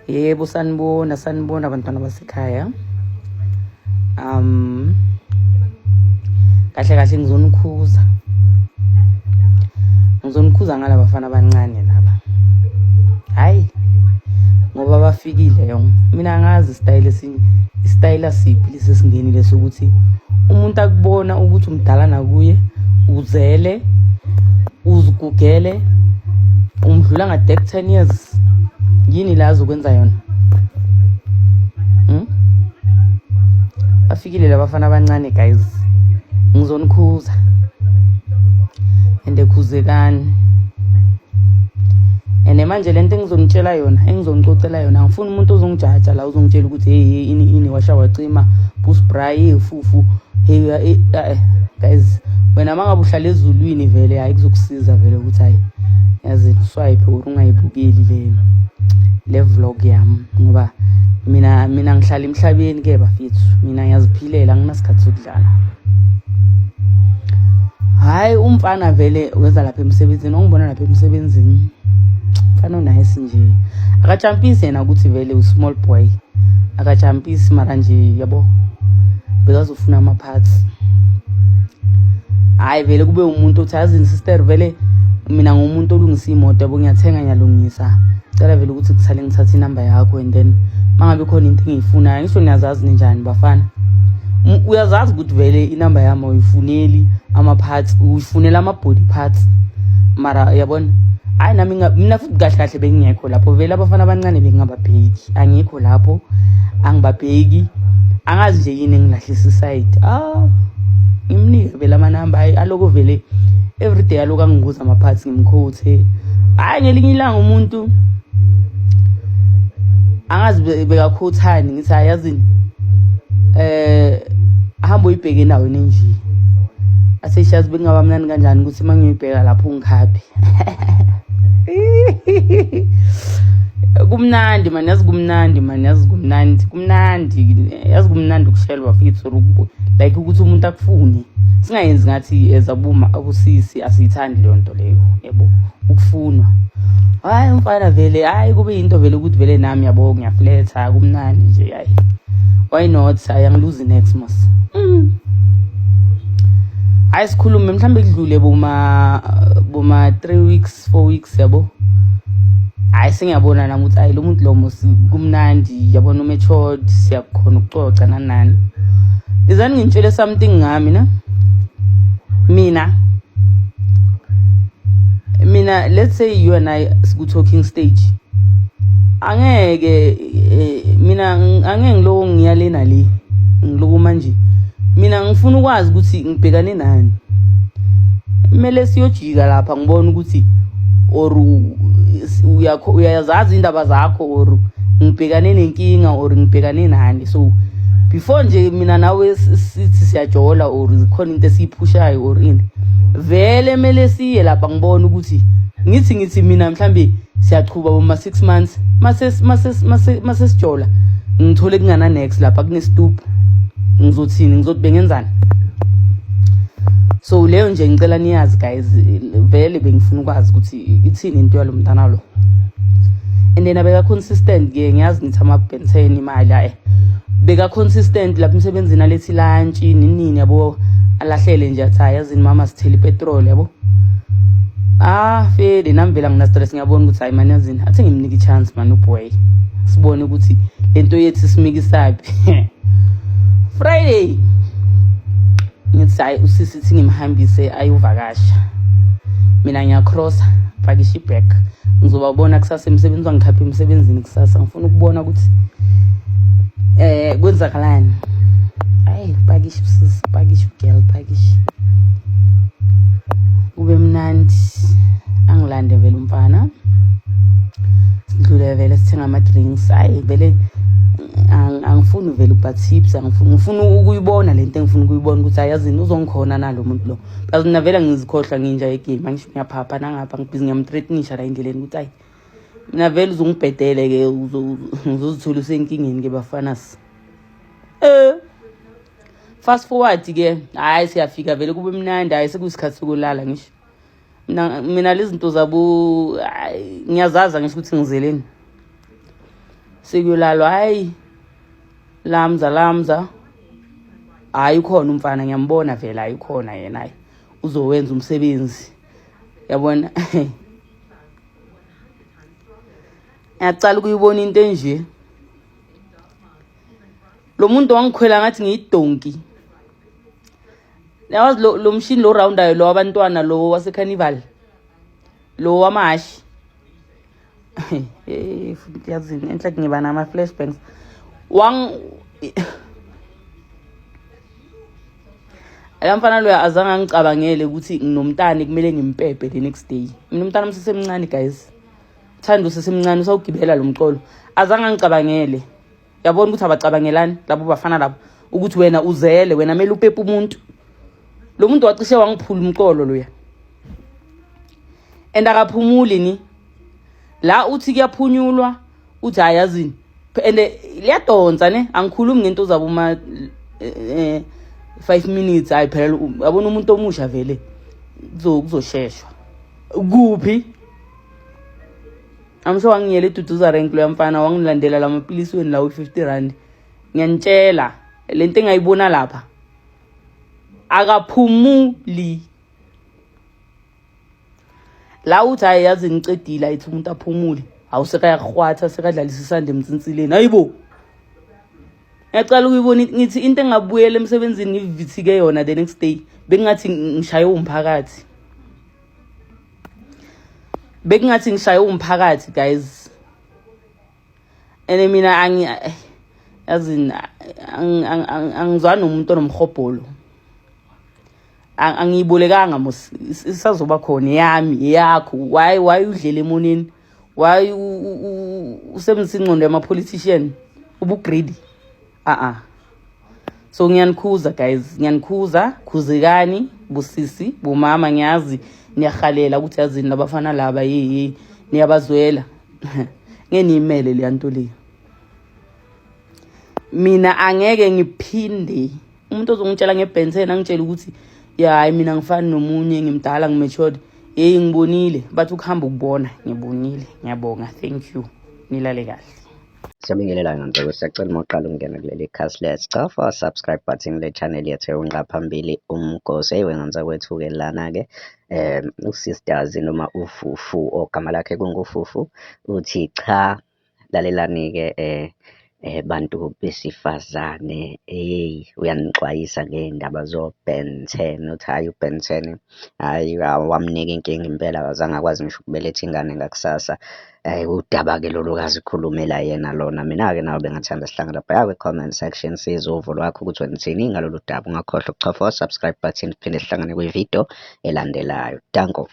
Yebo sanibona abantwana basekhaya. Kahle ngizonikhuza ngala bafana abancane laba. Hayi ngoba bafikile yonke. Mina angazi istyle siphi lesesingenile sokuthi umuntu akubona ukuthi umdala nakuye, uzele, uzigugele, umdlula nga 10 years. Yini la azokwenza yona? Bafikile labafana abancane guys. Ngizonikhuza. Ende khuzekani. Ene manje lento engizonitshela yona, engizonixoxela yona, ngifuna umuntu ozongijaja la uzongitshela ukuthi hey ini washa wacima, boost spray fufu. Hey guys, wena mangabe uhlala ezulwini vele hayi kuzokusiza vele ukuthi hayi yazi swipe ungayibukeli le vlog yami ngoba mina ngihlala emhlabeni ke bafethu. Mina ngiyaziphilela anginasikhathi sokudlala. Hayi umfana vele wenza lapha emsebenzini, ongibona lapha emsebenzini. Mfana nice nje. Akachampisi yena ukuthi vele u small boy. Akachampisi mara nje yabo. Bekazofuna ama parts. Hayi vele kube umuntu othazi sister vele mina ngumuntu olungisa imoto yabo ngiyathenga ngiyalungisa. Cela vele ukuthi kuthale ngithathe inamba yakho and then mangabe khona into engiyifunayo ngisho niyazazi ninjani bafana. Uyazazi ukuthi vele inamba yami uyifuneli ama parts, uyifunela ama body parts. Mara yabona hayi nami mina futhi kahle bengingekho lapho vele abafana abancane bengingababheki. Angikho lapho, angibabheki. Angazi nje yini engilahlisa side. Ngimnike vele amanamba aloko vele everyday aloko angibuza ama parts ngimkhothe. Hayi ngelinye ilanga umuntu angazi bekakhothani ngithi ayazini hamba uyibheke nawe nje. Aseshazi bengaba mnani kanjani ukuthi mangiyibheka lapho ngikhapi. Kumnandi man, yazi kumnandi kushelwa bafethu like ukuthi umuntu akufune. Singayenzi ngathi ezabuma abusisi asiyithandi le nto leyo yebo ukufunwa. Hayi mfana vele hayi kube into vele ukuthi vele nami yabo ngiyafletha kumnandi nje hayi. Why not? Ayangilose next mas. Hayi sikhulume mhlambe kudlule boma 3 weeks 4 weeks yabo. Hayi sengiyabona nami ukuthi hayi lo muntu lo kumnandi yabona umethod siyakhona ukucoca nanani. Izani ngintshele something ngami na. Mina let's say you and I ku talking stage. Angeke mina angeke ngiloko ngiyalena le. Ngiloko manje. Mina ngifuna ukwazi ukuthi ngibhekane nani. Mele siyojika lapha ngibona ukuthi or uyazazi indaba zakho or ngibhekane nenkinga or ngibhekane nani. So before nje mina nawe sithi siyajola or khona into esiphushayo or ini vele mele siye lapha ngibona ukuthi ngithi mina mhlambe siyaqhuba boma 6 months mase sijola ngithole kungana next lapha kune stoop ngizothi bengenzani. So leyo nje ngicela niyazi guys vele bengifuna ukwazi ukuthi ithini into yalo mntana lo. And then abeka consistent ke ngiyazi ngithi amabhenteni imali beka consistent lapha emsebenzini alethi lunch nini yabo alahlele nje athi yazini mama sitheli petrol yabo. Fede nami vela ngina stress ngiyabona ukuthi hayi man yazini athi ngimnika ichance man uboy sibone ukuthi lento yethu simikisaphi. Friday ngithi hayi usisi thi ngimhambise ayuvakasha. Mina ngiyacross pakisha back ngizobabona kusasa emsebenzi wangikhapha emsebenzini kusasa ngifuna ukubona ukuthi kwenzakalani. Hayi pakisha usisi pakisha girl pakisha ube mnandi angilande vele umfana sidlule vele sithenga ama drinks. Hayi vele angifuni vele uba tips ngifuna ukuyibona lento engifuna ukuyibona ukuthi ayazini uzongikhona nalo muntu lo. Because mina vele ngizikhohlwa nginja egame angisho ngiyaphapha nangapha ngibhizi ngiyamthreatenisha la indleleni ukuthi hayi mina vele uzongibhedele ke uzozithola usenkingeni ke bafanas. Fast forward ke hayi siyafika vele kube mnandi hayi sekuyisikhathi sokulala ngisho. Mina lezi zinto zabo ngiyazaza ngisho ukuthi ngizeleni. sekuyolalwa hayi lamza hayi ukhona umfana ngiyambona vela hayi ukhona yena hayi uzowenza umsebenzi yabona ngiyacala ukuyibona into enje lo muntu wangikhwela ngathi ngiyidonki yawazi lo mshini lo roundayo lo abantwana lo wase carnival lo wamahashi futhi yazini enhle ngiba nama flashbacks ayamfana lo azange angicabangele ukuthi nginomntana kumele ngimpepe the next day mina umntana umsesemncane guys Thando sesemncane usawugibela lo mcolo azange angicabangele yabona ukuthi abacabangelani labo bafana labo ukuthi wena uzele wena mele upepe umuntu lo muntu wacishe wangiphula umcolo loya endakaphumuli ni la uthi kuyaphunyulwa uthi ayazini ende liyadonsa ne angikhulumi ngento zabuma 5 minutes ayiphela yabona umuntu omusha vele kuzosheshwa kuphi amsho wangiyele Duduza rank lo yamfana wangilandela lamapilisi weni la u50 rand ngiyanitshela lento engayibona lapha akaphumuli la uthi ayazi ngicedile ayithi umuntu aphumule awuseka yakhwatha sekadlalisa isande emtsinsileni hayibo ngiyacala ukuyibona ngithi into engabuyela emsebenzini ngivithike yona the next day bekungathi ngishaye umphakathi guys ene mina yazini angizwani nomuntu onomhobholo angiyibolekanga mos isazoba khona yami yakho why udlela emoneni why usemsingcondo yama politician ubugreedy so ngiyanikhuza guys khuzekani busisi bomama ngiyazi niyahalela ukuthi yazini labafana laba niyabazwela ngenimele leyanto le mina angeke ngiphinde umuntu ozongitshela ngebhenseni angitshela ukuthi hayi mina ngifani nomunye ngimdala ngimatured ngibonile bathi ukuhamba ukubona ngibonile ngiyabonga thank you nilale kahle Siyabingelela ngantsi siyacela mawuqala ungena kuleli khasi let's go for subscribe button le channel yethu unqaphambili umgosi wenza kwethu ke lana ke usisters noma ufufu ogama lakhe kungufufu uthi cha lalelani ke bantu besifazane uyanixwayisa ngeindaba zo Ben 10 uthi hayi uBen 10 hayi wamnika inkinga impela akazange akwazi ngisho ukubeletha ingane ngakusasa udaba ke lolukazi khulumela yena lona mina ke nawe bengathanda sihlangana lapha kwi comment section sizovo lwakho ukuthi wenithini ngalolu daba ungakhohlwa ukuchofa subscribe button phinde sihlangane kwi video elandelayo danko